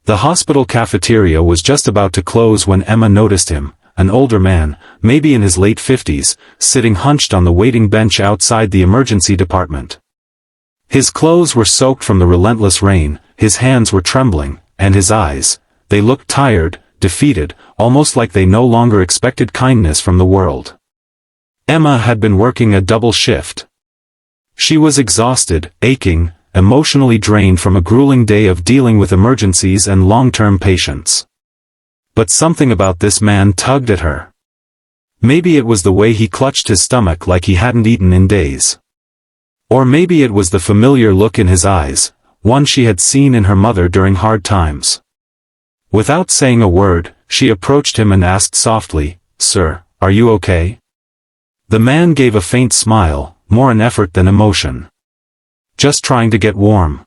The hospital cafeteria was just about to close when Emma noticed him, an older man, maybe in his late 50s, sitting hunched on the waiting bench outside the emergency department. His clothes were soaked from the relentless rain, his hands were trembling, and his eyes, they looked tired, defeated, almost like they no longer expected kindness from the world. Emma had been working a double shift. She was exhausted, aching, emotionally drained from a grueling day of dealing with emergencies and long-term patients. But something about this man tugged at her. Maybe it was the way he clutched his stomach like he hadn't eaten in days. Or maybe it was the familiar look in his eyes, one she had seen in her mother during hard times. Without saying a word, she approached him and asked softly, "Sir, are you okay?" The man gave a faint smile, more an effort than emotion. "Just trying to get warm.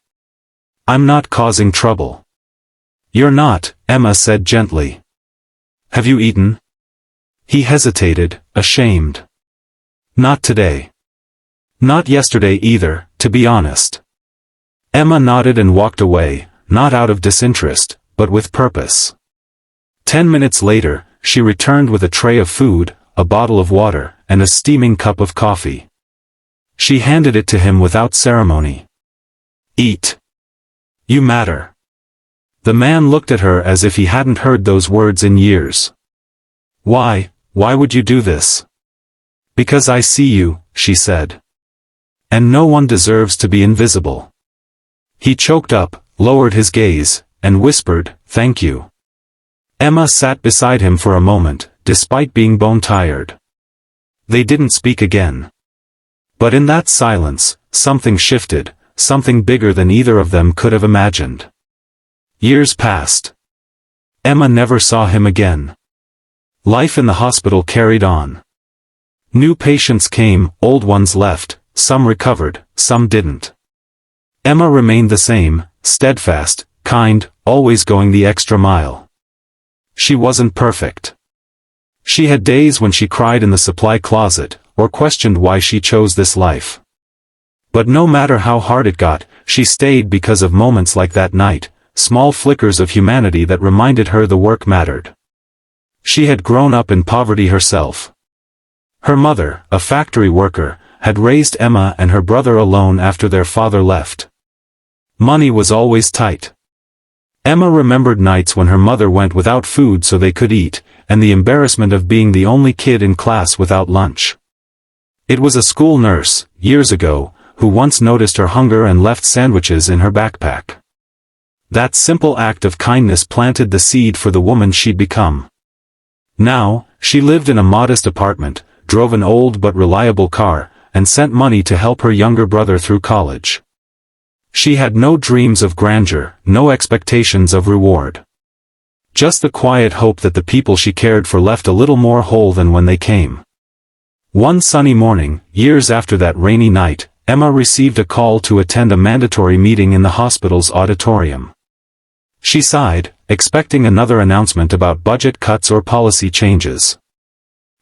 I'm not causing trouble." "You're not," Emma said gently. "Have you eaten?" He hesitated, ashamed. "Not today. Not yesterday either, to be honest." Emma nodded and walked away, not out of disinterest, but with purpose. 10 minutes later, she returned with a tray of food, a bottle of water, and a steaming cup of coffee. She handed it to him without ceremony. "Eat. You matter." The man looked at her as if he hadn't heard those words in years. Why would you do this?" "Because I see you," she said. "And no one deserves to be invisible." He choked up, lowered his gaze, and whispered, "Thank you." Emma sat beside him for a moment, despite being bone-tired. They didn't speak again. But in that silence, something shifted, something bigger than either of them could have imagined. Years passed. Emma never saw him again. Life in the hospital carried on. New patients came, old ones left, some recovered, some didn't. Emma remained the same, steadfast, kind, always going the extra mile. She wasn't perfect. She had days when she cried in the supply closet, or questioned why she chose this life. But no matter how hard it got, she stayed because of moments like that night, small flickers of humanity that reminded her the work mattered. She had grown up in poverty herself. Her mother, a factory worker, had raised Emma and her brother alone after their father left. Money was always tight. Emma remembered nights when her mother went without food so they could eat, and the embarrassment of being the only kid in class without lunch. It was a school nurse, years ago, who once noticed her hunger and left sandwiches in her backpack. That simple act of kindness planted the seed for the woman she'd become. Now, she lived in a modest apartment, drove an old but reliable car, and sent money to help her younger brother through college. She had no dreams of grandeur, no expectations of reward. Just the quiet hope that the people she cared for left a little more whole than when they came. One sunny morning, years after that rainy night, Emma received a call to attend a mandatory meeting in the hospital's auditorium. She sighed, expecting another announcement about budget cuts or policy changes.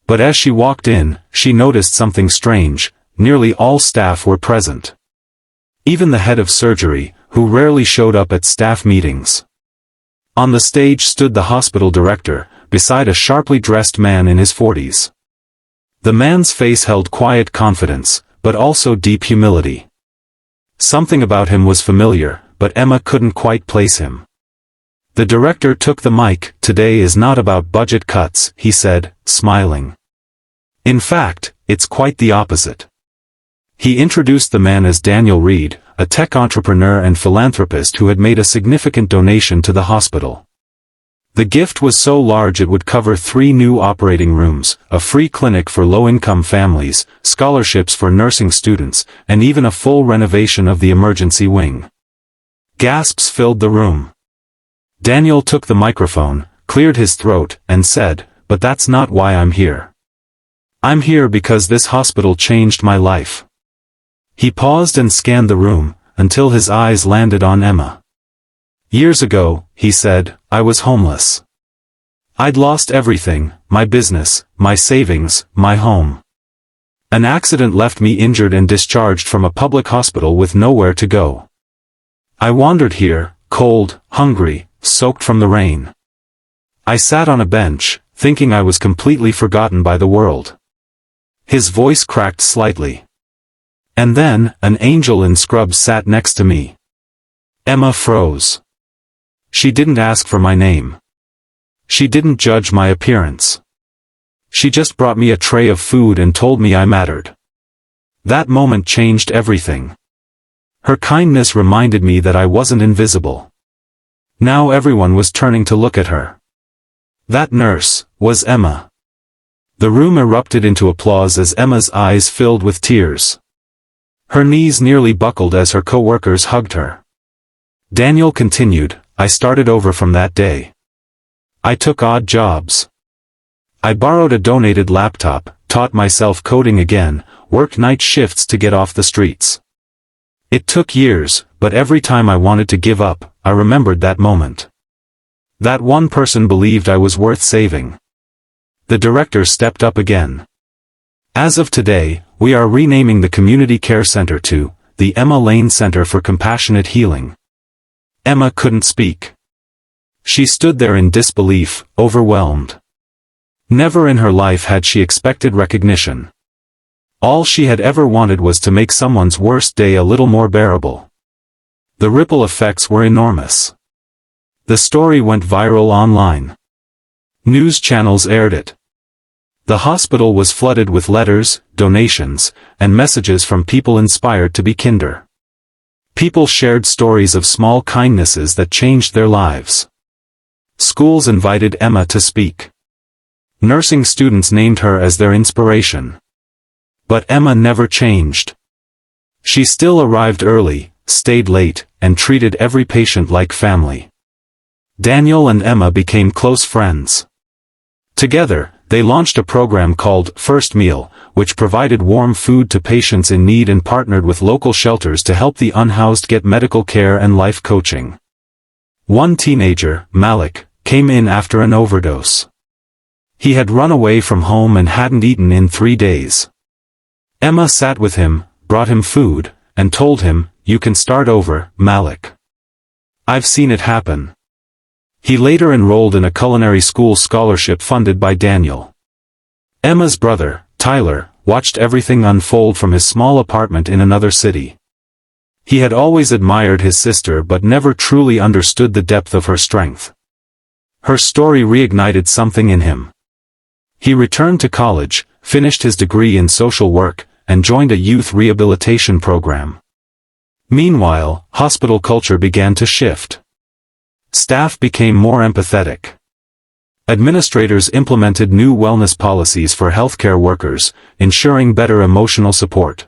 But as she walked in, she noticed something strange. Nearly all staff were present. Even the head of surgery, who rarely showed up at staff meetings. On the stage stood the hospital director, beside a sharply dressed man in his 40s. The man's face held quiet confidence, but also deep humility. Something about him was familiar, but Emma couldn't quite place him. The director took the mic. "Today is not about budget cuts," he said, smiling. "In fact, it's quite the opposite." He introduced the man as Daniel Reed, a tech entrepreneur and philanthropist who had made a significant donation to the hospital. The gift was so large it would cover 3 new operating rooms, a free clinic for low-income families, scholarships for nursing students, and even a full renovation of the emergency wing. Gasps filled the room. Daniel took the microphone, cleared his throat, and said, "But that's not why I'm here. I'm here because this hospital changed my life." He paused and scanned the room, until his eyes landed on Emma. "Years ago," he said, "I was homeless. I'd lost everything, my business, my savings, my home. An accident left me injured and discharged from a public hospital with nowhere to go. I wandered here, cold, hungry, soaked from the rain. I sat on a bench, thinking I was completely forgotten by the world. His voice cracked slightly. And then, an angel in scrubs sat next to me. Emma froze. She didn't ask for my name. She didn't judge my appearance. She just brought me a tray of food and told me I mattered. That moment changed everything. Her kindness reminded me that I wasn't invisible. Now everyone was turning to look at her. That nurse was Emma. The room erupted into applause as Emma's eyes filled with tears. Her knees nearly buckled as her co-workers hugged her. Daniel continued, I started over from that day. I took odd jobs. I borrowed a donated laptop, taught myself coding again, worked night shifts to get off the streets. It took years, but every time I wanted to give up, I remembered that moment. That one person believed I was worth saving. The director stepped up again. As of today, we are renaming the Community Care Center to the Emma Lane Center for Compassionate Healing. Emma couldn't speak. She stood there in disbelief, overwhelmed. Never in her life had she expected recognition. All she had ever wanted was to make someone's worst day a little more bearable. The ripple effects were enormous. The story went viral online. News channels aired it. The hospital was flooded with letters, donations, and messages from people inspired to be kinder. People shared stories of small kindnesses that changed their lives. Schools invited Emma to speak. Nursing students named her as their inspiration. But Emma never changed. She still arrived early, stayed late, and treated every patient like family. Daniel and Emma became close friends. Together, they launched a program called First Meal, which provided warm food to patients in need and partnered with local shelters to help the unhoused get medical care and life coaching. One teenager, Malik, came in after an overdose. He had run away from home and hadn't eaten in 3 days. Emma sat with him, brought him food, and told him, "You can start over, Malik. I've seen it happen." He later enrolled in a culinary school scholarship funded by Daniel. Emma's brother, Tyler, watched everything unfold from his small apartment in another city. He had always admired his sister but never truly understood the depth of her strength. Her story reignited something in him. He returned to college, finished his degree in social work, and joined a youth rehabilitation program. Meanwhile, hospital culture began to shift. Staff became more empathetic. Administrators implemented new wellness policies for healthcare workers, ensuring better emotional support.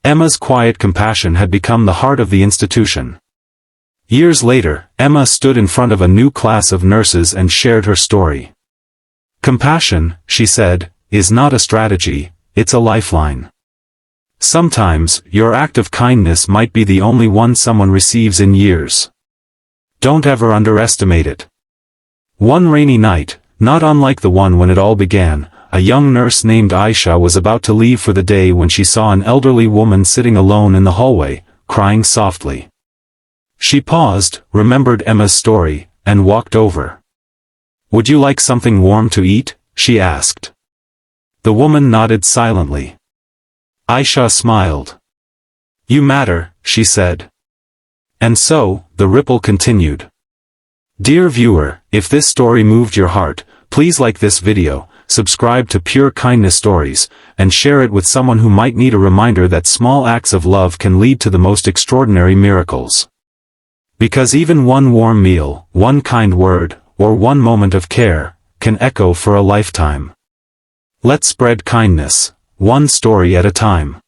Emma's quiet compassion had become the heart of the institution. Years later, Emma stood in front of a new class of nurses and shared her story. Compassion, she said, is not a strategy, it's a lifeline. Sometimes, your act of kindness might be the only one someone receives in years. Don't ever underestimate it. One rainy night, not unlike the one when it all began, a young nurse named Aisha was about to leave for the day when she saw an elderly woman sitting alone in the hallway, crying softly. She paused, remembered Emma's story, and walked over. "Would you like something warm to eat?" she asked. The woman nodded silently. Aisha smiled. "You matter," she said. And so, the ripple continued. Dear viewer, if this story moved your heart, please like this video, subscribe to Pure Kindness Stories, and share it with someone who might need a reminder that small acts of love can lead to the most extraordinary miracles. Because even one warm meal, one kind word, or one moment of care, can echo for a lifetime. Let's spread kindness, one story at a time.